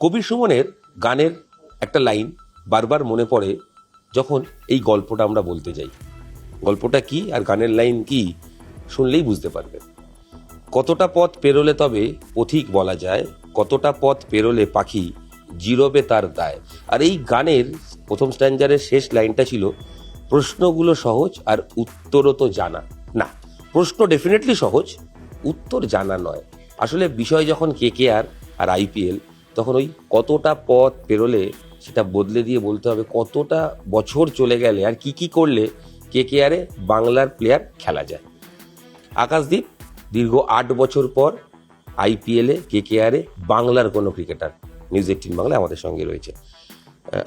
কবির সুমনের গানের একটা লাইন বারবার মনে পড়ে যখন এই গল্পটা আমরা বলতে যাই। গল্পটা কি আর গানের লাইন কি শুনলেই বুঝতে পারবেন। কতটা পথ পেরোলে তবে পথিক বলা যায়, কতটা পথ পেরোলে পাখি জিরবে তার দায়। আর এই গানের প্রথম স্ট্যান্জারের শেষ লাইনটা ছিল, প্রশ্নগুলো সহজ আর উত্তরও তো জানা না। প্রশ্ন ডেফিনেটলি সহজ, উত্তর জানা নয়। আসলে বিষয় যখন কেকেআর আর আইপিএল, তখন ওই কতটা পথ পেরোলে সেটা বদলে দিয়ে বলতে হবে কতটা বছর চলে গেলে আর কি করলে কেকেআরে বাংলার প্লেয়ার খেলা যায়। আকাশদীপ দীর্ঘ 8 বছর পর আইপিএলে কেকেআরে বাংলার কোনো ক্রিকেটার न्यूज़ 18 बांग्ला हमारे संगे रही है।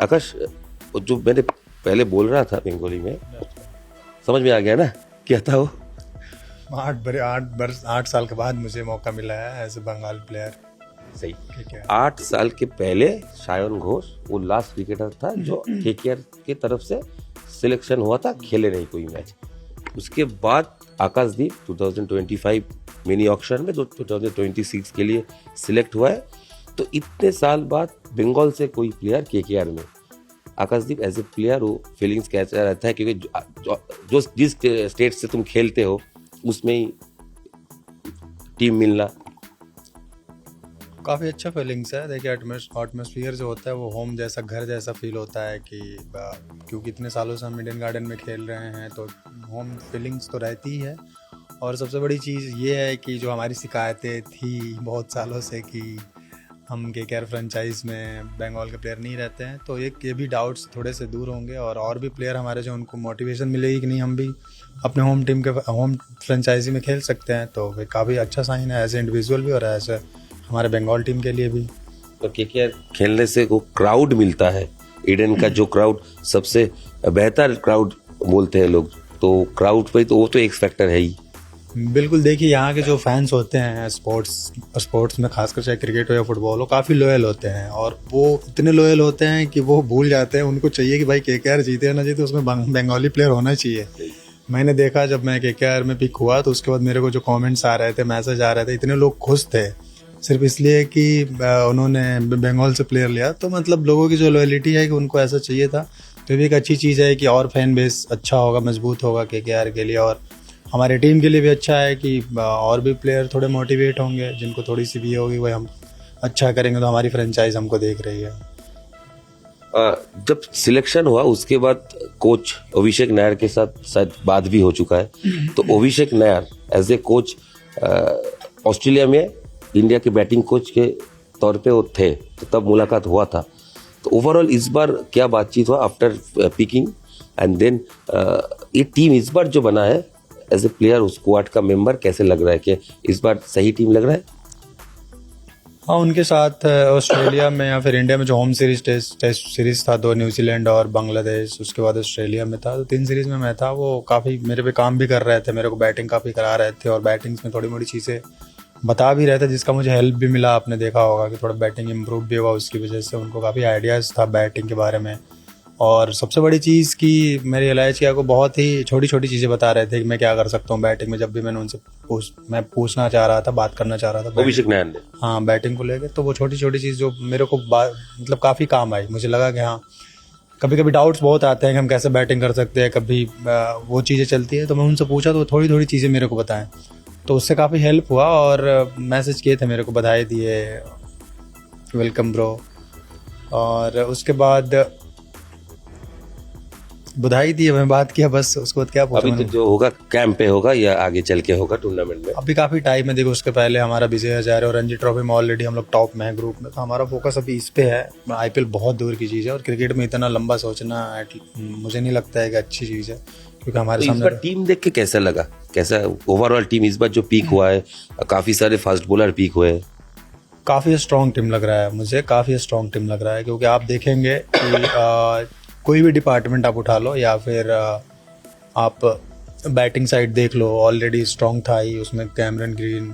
आकाश, जो मैंने पहले बोल रहा था बंगाली में, समझ में आ गया ना क्या था वो? 8 साल के बाद मुझे मौका मिला है एज ए बंगाल प्लेयर। सही। 8 साल के पहले शायन घोष वो लास्ट क्रिकेटर था जो केकेआर की तरफ से सिलेक्शन हुआ था, खेले नहीं कोई मैच। उसके बाद आकाशदीप 2025 मिनी ऑक्शन में जो 2026 के लिए सिलेक्ट हुआ है। तो इतने साल बाद बंगाल से कोई प्लेयर केकेआर में, आकाशदीप एज ए प्लेयर वो फीलिंग्स कैसा रहता है? क्योंकि जो जिस स्टेट से तुम खेलते हो उसमें ही टीम मिलना काफ़ी अच्छा फीलिंग्स है। देखिए एटमॉस्फेयर जो होता है वो होम जैसा, घर जैसा फील होता है कि क्योंकि इतने सालों से हम ईडन गार्डन में खेल रहे हैं तो होम फीलिंग्स तो रहती ही है। और सबसे बड़ी चीज़ ये है कि जो हमारी शिकायतें थी बहुत सालों से कि हम केकेआर फ्रेंचाइज में बंगाल के प्लेयर नहीं रहते हैं, तो ये भी डाउट्स थोड़े से दूर होंगे और भी प्लेयर हमारे जो उनको मोटिवेशन मिलेगी कि नहीं हम भी अपने होम टीम के होम फ्रेंचाइजी में खेल सकते हैं। तो वे काफ़ी अच्छा साइन है एज ए इंडिविजुअल भी और एज ए हमारे बंगाल टीम के लिए भी। तो केकेआर खेलने से वो क्राउड मिलता है, ईडन का जो क्राउड सबसे बेहतर क्राउड बोलते हैं लोग, तो क्राउड पे तो वो तो एक फैक्टर है ही। बिल्कुल, देखिए यहाँ के जो फैंस होते हैं स्पोर्ट्स में, खासकर चाहे क्रिकेट हो या फुटबॉल हो, काफ़ी लॉयल होते हैं और वो इतने लॉयल होते हैं कि वो भूल जाते हैं, उनको चाहिए कि भाई केकेआर जीते या ना जीते उसमें बंगाली प्लेयर होना चाहिए। मैंने देखा जब मैं केकेआर में पिक हुआ तो उसके बाद मेरे को जो कमेंट्स आ रहे थे, मैसेज आ रहे थे, इतने लोग खुश थे सिर्फ इसलिए कि उन्होंने बंगाल से प्लेयर लिया। तो मतलब लोगों की जो लॉयलिटी है कि उनको ऐसा चाहिए था, तो ये एक अच्छी चीज़ है कि और फैन बेस अच्छा होगा, मजबूत होगा केकेआर के लिए और हमारे टीम के लिए भी अच्छा है कि और भी प्लेयर थोड़े मोटिवेट होंगे, जिनको थोड़ी सी भी होगी वही हम अच्छा करेंगे तो हमारी फ्रेंचाइज हमको देख रही है। जब सिलेक्शन हुआ उसके बाद कोच अभिषेक नायर के साथ शायद बात भी हो चुका है, तो Abhishek Nayar as a coach Australia में इंडिया के बैटिंग कोच के तौर पे वो थे, तो तब मुलाकात हुआ था। तो ओवरऑल इस बार क्या बातचीत हुआ आफ्टर पिकिंग एंड देन ये टीम इस बार जो बना है एज ए प्लेयर, उस स्क्वाड का मेंबर कैसे लग रहा है कि इस बार सही टीम लग रहा है? हाँ, उनके साथ ऑस्ट्रेलिया में या फिर इंडिया में जो होम सीरीज टेस्ट सीरीज था, 2 न्यूजीलैंड और बांग्लादेश, उसके बाद ऑस्ट्रेलिया में था, तो 3 सीरीज में मैं था। वो काफ़ी मेरे पे काम भी कर रहे थे, मेरे को बैटिंग काफ़ी करा रहे थे और बैटिंग्स में थोड़ी मोड़ी चीज़ें बता भी रहे थे, जिसका मुझे हेल्प भी मिला। आपने देखा होगा कि थोड़ा बैटिंग इम्प्रूव भी हुआ, उसकी वजह से उनको काफ़ी आइडियाज़ था बैटिंग के बारे में। और सबसे बड़ी चीज़ कि मेरे एलआईचिया को बहुत ही छोटी छोटी चीज़ें बता रहे थे कि मैं क्या कर सकता हूँ बैटिंग में। जब भी मैंने उनसे मैं पूछना चाह रहा था, बात करना चाह रहा था अभिषेक नायर ने, हाँ, बैटिंग को लेकर, तो वो छोटी छोटी चीज़ जो मेरे को मतलब काफ़ी काम आई। मुझे लगा कि हाँ, कभी कभी डाउट्स बहुत आते हैं कि हम कैसे बैटिंग कर सकते हैं, कभी वो चीज़ें चलती है, तो मैं उनसे पूछा तो थोड़ी थोड़ी चीज़ें मेरे को बताएं, तो उससे काफ़ी हेल्प हुआ और मैसेज किए थे मेरे को, बधाई दिए, वेलकम ब्रो। और उसके बाद बधाई दी, मैं बात किया, बस उसके बाद क्या पूछा। अभी तो जो होगा कैंप पे होगा या आगे चल के होगा टूर्नामेंट में? अभी काफ़ी टाइम है। देखो, उसके पहले हमारा विजय हजारे और रणजी ट्रॉफी में ऑलरेडी हम लोग टॉप में है ग्रुप में, तो हमारा फोकस अभी इस पे है। आईपीएल बहुत दूर की चीज़ है और क्रिकेट में इतना लंबा सोचना मुझे नहीं लगता है कि अच्छी चीज़ है, क्योंकि हमारे सामने। इस बार टीम देख के कैसा लगा, कैसा ओवरऑल टीम इस बार जो पीक हुआ है? काफ़ी सारे फास्ट बॉलर पीक हुए हैं, काफ़ी स्ट्रॉन्ग टीम लग रहा है मुझे, काफ़ी स्ट्रॉन्ग टीम लग रहा है, क्योंकि आप देखेंगे कि कोई भी डिपार्टमेंट आप उठा लो या फिर आप बैटिंग साइड देख लो, ऑलरेडी स्ट्रॉन्ग था ही, उसमें कैमरन ग्रीन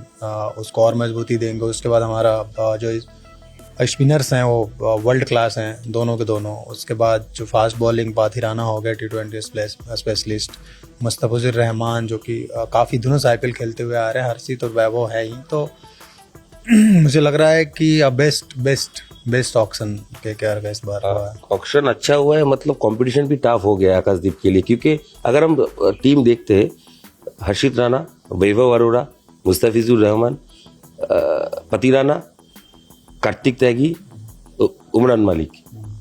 उसको और मजबूती देंगे। उसके बाद हमारा जो स्पिनर्स हैं वो वर्ल्ड क्लास हैं दोनों के दोनों। उसके बाद जो फास्ट बॉलिंग, पाथिराना हो गया T20 स्पेशलिस्ट, मुस्तफिजुर रहमान जो कि काफ़ी दिनों से आईपीएल खेलते हुए आ रहे हैं, हर्षित और वैभव है ही। तो मुझे लग रहा है कि बेस्ट बेस्ट ऑक्शन केकेआर का इस बार हुआ है। ऑक्शन अच्छा हुआ है, मतलब कंपटीशन भी टफ हो गया है आकाशदीप के लिए, क्योंकि अगर हम टीम देखते हैं, हर्षित राणा, वैभव अरोड़ा, मुस्तफिजुर रहमान, पति राणा, कार्तिक त्यागी, उमरान मलिक,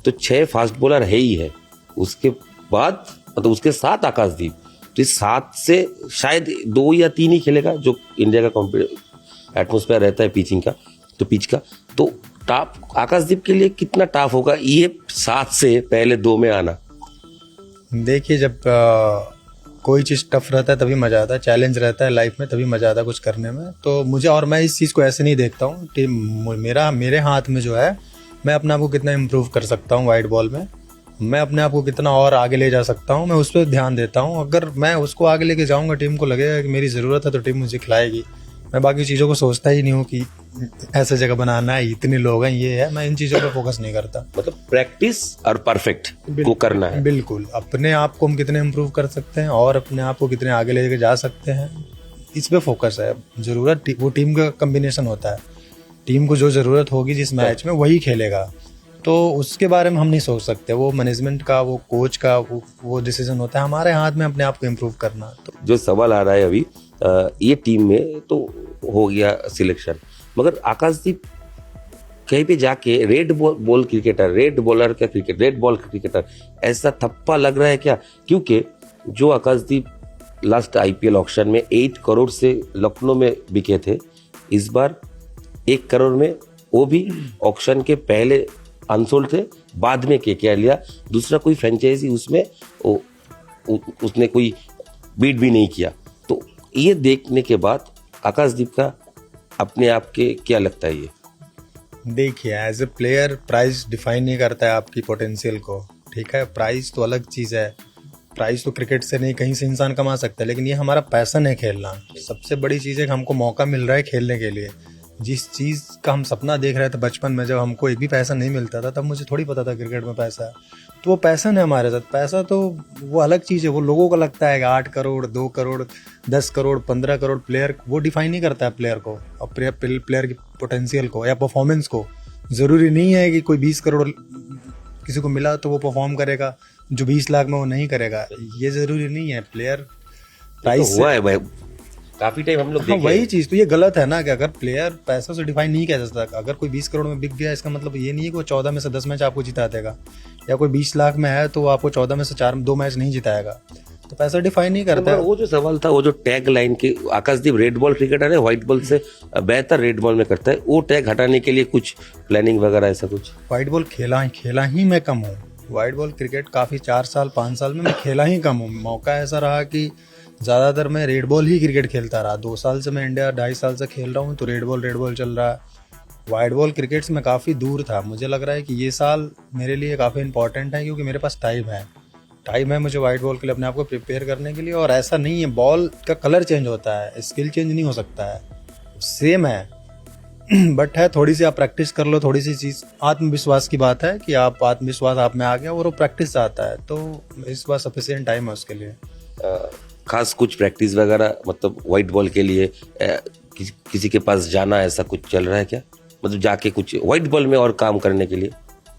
तो 6 फास्ट बॉलर है ही है। उसके बाद मतलब उसके साथ आकाशदीप, तो इस 7 से शायद 2 या 3 ही खेलेगा जो इंडिया का एटमोस्फेयर रहता है पिचिंग का, तो पिच का तो टफ आकाशदीप के लिए कितना टफ होगा ये 7 से पहले 2 में आना। देखिए, जब कोई चीज़ टफ रहता है तभी मज़ा आता है, चैलेंज रहता है लाइफ में तभी मज़ा आता है कुछ करने में। तो मुझे, और मैं इस चीज़ को ऐसे नहीं देखता हूँ टीम मेरे हाथ में जो है, मैं अपने आप को कितना इम्प्रूव कर सकता हूँ वाइड बॉल में, मैं अपने आप को कितना और आगे ले जा सकता हूँ, मैं उस पर ध्यान देता हूँ। अगर मैं उसको आगे लेके जाऊँगा, टीम को लगेगा कि मेरी ज़रूरत है तो टीम मुझे खिलाएगी। मैं बाकी चीज़ों को सोचता ही नहीं हूँ कि ऐसे जगह बनाना है, इतने लोग हैं, ये है, मैं इन चीज़ों पर फोकस नहीं करता। मतलब प्रैक्टिस और परफेक्ट को करना है। बिल्कुल, अपने आप को हम कितने इम्प्रूव कर सकते हैं और अपने आप को कितने आगे लेके जा सकते हैं, इस पे फोकस है। ज़रूरत वो टीम का कम्बिनेशन होता है, टीम को जो ज़रूरत होगी जिस मैच में वही खेलेगा, तो उसके बारे में हम नहीं सोच सकते। वो मैनेजमेंट का, वो कोच का वो डिसीजन होता है। हमारे हाथ में अपने आप को इम्प्रूव करना। तो जो सवाल आ रहा है अभी, ये टीम में तो हो गया सिलेक्शन, मगर आकाशदीप कहीं पे जाके red ball cricketer, red bowler का क्रिकेट, रेड बॉल क्रिकेटर ऐसा थप्पा लग रहा है क्या? क्योंकि जो आकाशदीप लास्ट आईपीएल ऑक्शन में 8 करोड़ से लखनऊ में बिके थे, इस बार 1 करोड़ में, वो भी ऑक्शन के पहले अनसोल्ड थे, बाद में केकेआर लिया। दूसरा कोई फ्रेंचाइजी उसमें उसने कोई बीट भी नहीं किया। तो ये देखने के बाद आकाशदीप का अपने आप के क्या लगता है? ये देखिए, as a player price define नहीं करता है आपकी पोटेंशियल को, ठीक है। प्राइस तो अलग चीज़ है, प्राइस तो क्रिकेट से नहीं कहीं से इंसान कमा सकता है, लेकिन ये हमारा पैशन है खेलना। सबसे बड़ी चीज़ है कि हमको मौका मिल रहा है खेलने के लिए। जिस चीज़ का हम सपना देख रहे थे बचपन में, जब हमको एक भी पैसा नहीं मिलता था, तब मुझे थोड़ी पता था क्रिकेट में पैसा है। तो वो पैसन है हमारे साथ। पैसा तो वो अलग चीज़ है, वो लोगों को लगता है कि 8 करोड़, 2 करोड़, 10 करोड़, 15 करोड़, प्लेयर वो डिफाइन नहीं करता है प्लेयर को और प्लेयर की पोटेंशियल को या परफॉर्मेंस को। ज़रूरी नहीं है कि कोई 20 करोड़ किसी को मिला तो वो परफॉर्म करेगा, जो 20 लाख में वो नहीं करेगा, ये ज़रूरी नहीं है। प्लेयर प्राइस तो हुआ है भाई, काफी टाइम हम लोग हाँ, देखे। वही चीज तो ये गलत है ना कि अगर प्लेयर पैसों से डिफाइन नहीं किया जा सकता। अगर कोई 20 करोड़ में बिक गया, इसका मतलब ये नहीं है कि वो 14 में से 10 मैच आपको जिता देगा, या कोई 20 लाख में है तो वो आपको 14 में से 2 मैच नहीं जिताएगा। तो पैसा डिफाइन नहीं करता है। वो जो सवाल था, वो जो टैग लाइन के, आकाशदीप रेड बॉल क्रिकेटर है, व्हाइट बॉल से बेहतर रेड बॉल में करता है, वो टैग हटाने के लिए कुछ प्लानिंग वगैरह ऐसा कुछ? व्हाइट बॉल खेला ही मैं कम हूँ। व्हाइट बॉल क्रिकेट काफ़ी 4 साल 5 साल में मैं खेला ही कम हूँ। मौका ऐसा रहा कि ज़्यादातर मैं रेड बॉल ही क्रिकेट खेलता रहा। 2 साल से मैं इंडिया 2.5 साल से खेल रहा हूँ, तो रेड बॉल चल रहा है। वाइड बॉल क्रिकेट से मैं काफ़ी दूर था। मुझे लग रहा है कि ये साल मेरे लिए काफ़ी इंपॉर्टेंट है, क्योंकि मेरे पास टाइम है मुझे वाइड बॉल के लिए अपने आप को प्रिपेयर करने के लिए। और ऐसा नहीं है, बॉल का कलर चेंज होता है, स्किल चेंज नहीं हो सकता है, सेम है बट है थोड़ी सी आप प्रैक्टिस कर लो, थोड़ी सी चीज़ आत्मविश्वास की बात है कि आप आत्मविश्वास आप में आ गया और वो प्रैक्टिस से आता है, तो इस बार सफिशिएंट टाइम है उसके लिए। खास कुछ प्रैक्टिस वगैरह मतलब वाइट बॉल के लिए किसी के पास जाना, ऐसा कुछ चल रहा है क्या? मतलब जाके कुछ वाइट बॉल में और काम करने के लिए?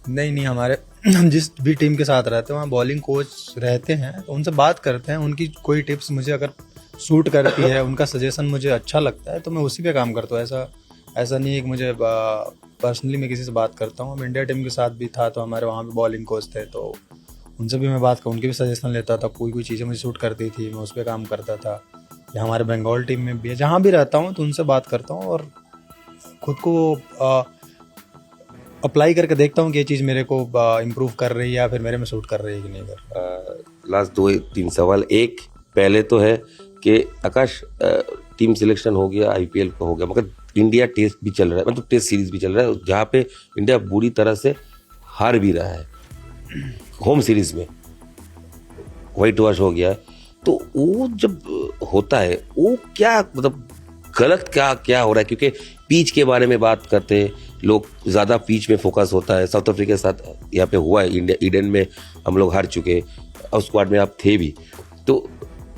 नहीं, हमारे हम जिस भी टीम के साथ रहते हैं वहाँ बॉलिंग कोच रहते हैं, तो उनसे बात करते हैं। उनकी कोई टिप्स मुझे अगर सूट करती है, उनका सजेशन मुझे अच्छा लगता है, तो मैं उसी पे काम करता हूँ। ऐसा नहीं है कि मुझे पर्सनली मैं किसी से बात करता हूँ। इंडिया टीम के साथ भी था तो हमारे वहाँ भी बॉलिंग कोच थे, तो उनसे भी मैं बात कर, उनके भी सजेशन लेता था। कोई चीज़ें मुझे सूट करती थी, मैं उस पर काम करता था। या हमारे बंगाल टीम में भी है, जहाँ भी रहता हूँ तो उनसे बात करता हूँ और खुद को अप्लाई करके देखता हूँ कि ये चीज़ मेरे को इम्प्रूव कर रही है या फिर मेरे में सूट कर रही है कि नहीं कर। लास्ट 2-3 सवाल। एक पहले तो है कि आकाश, टीम सिलेक्शन हो गया, आईपीएल का हो गया, मगर इंडिया टेस्ट भी चल रहा है, मतलब टेस्ट सीरीज भी चल रहा है, जहाँ पे इंडिया बुरी तरह से हार भी रहा है। होम सीरीज में व्हाइट वॉश हो गया है, तो वो जब होता है वो क्या मतलब गलत क्या हो रहा है? क्योंकि पिच के बारे में बात करते हैं लोग, ज़्यादा पिच में फोकस होता है। साउथ अफ्रीका के साथ यहाँ पे हुआ है, इंडिया ईडन में हम लोग हार चुके, और स्क्वाड में आप थे भी, तो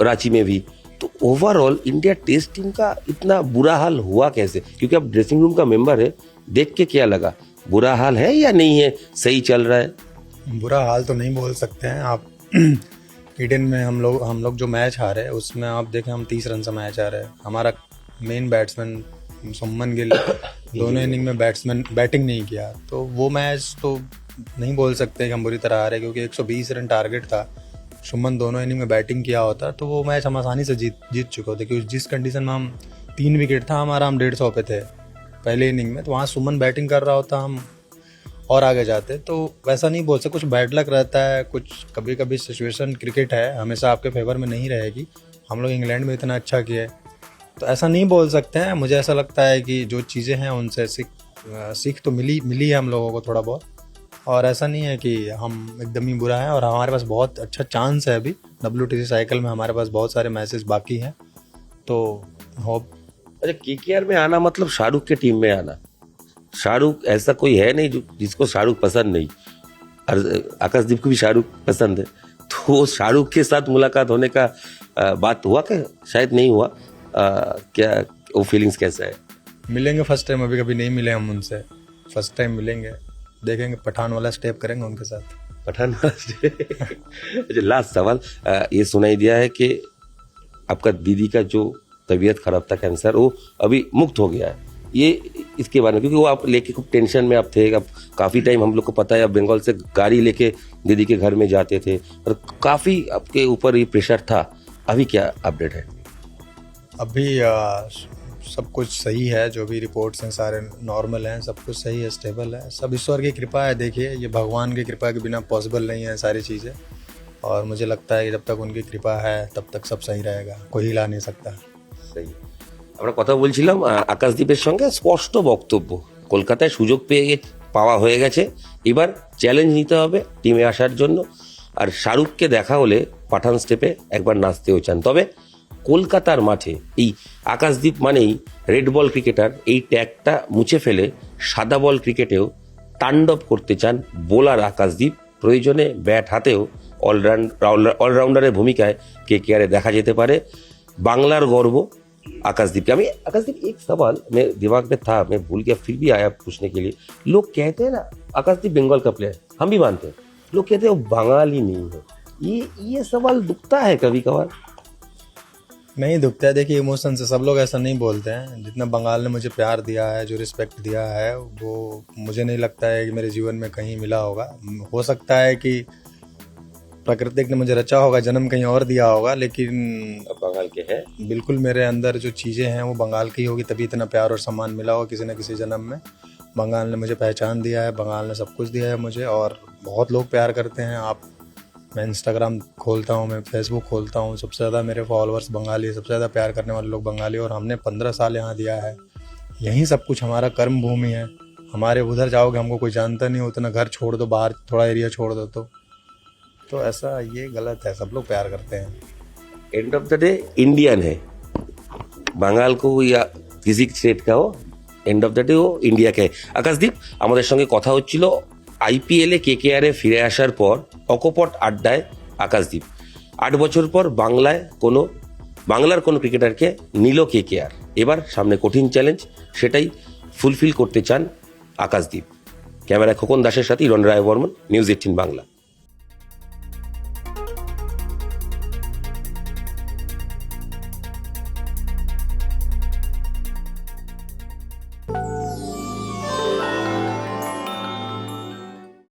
रांची में भी। तो ओवरऑल इंडिया टेस्ट टीम का इतना बुरा हाल हुआ कैसे? क्योंकि आप ड्रेसिंग रूम का मेंबर है, देख के क्या लगा? बुरा हाल है या नहीं है, सही चल रहा है? बुरा हाल तो नहीं बोल सकते हैं आप। ईडन में हम लोग जो मैच हारे उसमें आप देखें, हम 30 रन से मैच हारे। हमारा मेन बैट्समैन शुभमन गिल दोनों इनिंग में बैटिंग नहीं किया, तो वो मैच तो नहीं बोल सकते कि हम बुरी तरह हारे, क्योंकि 120 रन टारगेट था। शुभमन दोनों इनिंग में बैटिंग किया होता तो वो मैच हम आसानी से जीत चुके होते, क्योंकि जिस कंडीशन में हम 3 विकेट था हमारा, हम 150 पे थे पहले इनिंग में, तो वहाँ शुभमन बैटिंग कर रहा होता, हम और आगे जाते। तो वैसा नहीं बोल सकते, कुछ बैड लक रहता है, कुछ कभी कभी सिचुएशन, क्रिकेट है, हमेशा आपके फेवर में नहीं रहेगी। हम लोग इंग्लैंड में इतना अच्छा किए, तो ऐसा नहीं बोल सकते हैं। मुझे ऐसा लगता है कि जो चीज़ें हैं उनसे सीख तो मिली है हम लोगों को थोड़ा बहुत, और ऐसा नहीं है कि हम एकदम ही बुरा है। और हमारे पास बहुत अच्छा चांस है अभी WTC साइकिल में, हमारे पास बहुत सारे मैचेस बाकी हैं, तो होप। अच्छा, KKR में आना मतलब शाहरुख के टीम में आना। शाहरुख ऐसा कोई है नहीं जिसको शाहरुख पसंद नहीं, और आकाशदीप को भी शाहरुख पसंद है, तो शाहरुख के साथ मुलाकात होने का बात हुआ क्या? शायद नहीं हुआ। क्या वो फीलिंग्स कैसा है? मिलेंगे फर्स्ट टाइम, अभी कभी नहीं मिले हम उनसे, फर्स्ट टाइम मिलेंगे, देखेंगे, पठान वाला स्टेप करेंगे उनके साथ। पठान अच्छा, लास्ट सवाल, ये सुनाई दिया है कि आपका दीदी का जो तबीयत खराब था, कैंसर, वो अभी मुक्त हो गया है। ये इसके बारे में, क्योंकि वो आप लेके खूब टेंशन में आप थे, अब काफ़ी टाइम हम लोग को पता है, आप बंगाल से गाड़ी लेके दीदी के घर में जाते थे और काफ़ी आपके ऊपर ये प्रेशर था। अभी क्या अपडेट है? अभी सब कुछ सही है, जो भी रिपोर्ट्स हैं सारे नॉर्मल हैं, सब कुछ सही है, स्टेबल है, सब ईश्वर की कृपा है। देखिए, ये भगवान की कृपा के बिना पॉसिबल नहीं है सारी चीज़ें, और मुझे लगता है कि जब तक उनकी कृपा है तब तक सब सही रहेगा, कोई हिला नहीं सकता। सही। আমরা কথা বলছিলাম আকাশদীপের সঙ্গে, স্পষ্ট বক্তব্য, কলকাতায় সুযোগ পাওয়া হয়ে গেছে, এবার চ্যালেঞ্জ নিতে হবে টিমে আসার জন্য। আর শাহরুখকে দেখা হলে পাঠান স্টেপে একবার নাচতেও চান, তবে কলকাতার মাঠে এই আকাশদীপ মানেই রেড বল ক্রিকেটার, এই ট্যাগটা মুছে ফেলে সাদা বল ক্রিকেটেও তাণ্ডব করতে চান বোলার আকাশদীপ। প্রয়োজনে ব্যাট হাতেও অলরাউন্ডারের ভূমিকায় KKR দেখা যেতে পারে। बांग्लार गौरव आकाशदीप के। आकाशदीप, एक सवाल मैं दिमाग में था, मैं भूल गया, फिर भी आया पूछने के लिए। लोग कहते हैं ना आकाशदीप बंगाल का प्लेयर, हम भी मानते हैं, लोग कहते हैं वो बंगाली नहीं है। ये सवाल दुखता है कभी कभार? नहीं दुखता है। देखिए, इमोशन से सब लोग ऐसा नहीं बोलते हैं। जितना बंगाल ने मुझे प्यार दिया है, जो रिस्पेक्ट दिया है, वो मुझे नहीं लगता है कि मेरे जीवन में कहीं मिला होगा। हो सकता है कि प्राकृतिक ने मुझे रचा होगा, जन्म कहीं और दिया होगा, लेकिन बंगाल के हैं बिल्कुल। मेरे अंदर जो चीज़ें हैं वो बंगाल की होगी, तभी इतना प्यार और सम्मान मिला होगा किसी न किसी जन्म में। बंगाल ने मुझे पहचान दिया है, बंगाल ने सब कुछ दिया है मुझे, और बहुत लोग प्यार करते हैं। मैं इंस्टाग्राम खोलता हूँ, मैं फेसबुक खोलता हूँ, सबसे ज़्यादा मेरे फॉलोअर्स बंगाली, सबसे ज़्यादा प्यार करने वाले लोग बंगाली, और हमने 15 साल यहाँ दिया है। यहीं सब कुछ हमारा कर्म भूमि है। हमारे उधर जाओगे हमको कोई जानता नहीं, उतना घर छोड़ दो, बाहर थोड़ा एरिया छोड़ दो, तो ऐसा ये गलत है। सब लोग प्यार करते हैं। End of the day Indian है, बंगाल को या किसी स्टेट का हो, एंड ऑफ द डे वो इंडिया के। আকাশদীপ, আমাদের সঙ্গে কথা হচ্ছিল IPL এ KKR এ ফিরে আসার পর অকপট আড্ডায় আকাশদীপ। 8 বছর পর বাংলার কোনো ক্রিকেটারকে নিল KKR। এবার সামনে কঠিন চ্যালেঞ্জ, সেটাই ফুলফিল করতে চান আকাশদীপ। ক্যামেরায় খোকন দাসের সাথে ইরন রায় বর্মন, নিউজ 18 বাংলা।